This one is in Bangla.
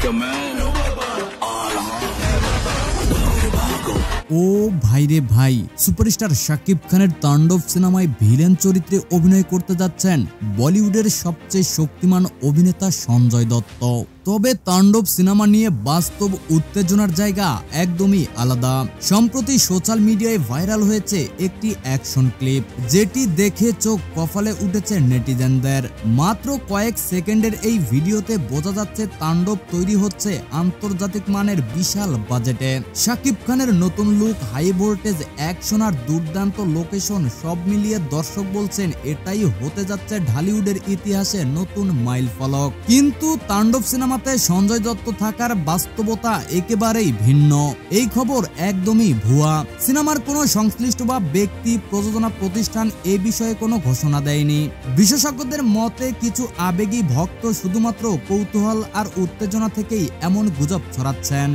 que me... ও ভাই রে ভাই, সুপারস্টার শাকিব খানের তাণ্ডব সিনেমায় ভিলেন চরিত্রে অভিনয় করতে যাচ্ছেন বলিউডের সবচেয়ে শক্তিমান অভিনেতা সঞ্জয় দত্ত। তবে তাণ্ডব সিনেমা নিয়ে বাস্তব উত্তেজনার জায়গা একদমই আলাদা। সম্প্রতি সোশ্যাল মিডিয়ায় ভাইরাল হয়েছে একটি অ্যাকশন ক্লিপ, যেটি দেখে চোখ কপালে উঠেছে নেটিজেনদের। মাত্র কয়েক সেকেন্ডের এই ভিডিওতে বোঝা যাচ্ছে তাণ্ডব তৈরি হচ্ছে আন্তর্জাতিক মানের বিশাল বাজেটে। শাকিব খানের নতুন লুক, হাই ভোল্টেজ অ্যাকশন আর দুর্দান্ত লোকেশন সব মিলিয়ে দর্শক বলছেন এটাই হতে যাচ্ছে ঢালিউডের ইতিহাসে নতুন মাইলফলক। কিন্তু তাণ্ডব সিনেমাতে সঞ্জয় দত্ত থাকার বাস্তবতা একেবারেই ভিন্ন। এই খবর একদমই ভুয়া। সিনেমার কোনো সংশ্লিষ্ট বা ব্যক্তি, প্রযোজনা প্রতিষ্ঠান এ বিষয়ে কোনো ঘোষণা দেয়নি। বিশেষজ্ঞদের মতে কিছু আবেগী ভক্ত শুধুমাত্র কৌতূহল আর উত্তেজনা থেকেই এমন গুজব ছড়াচ্ছেন।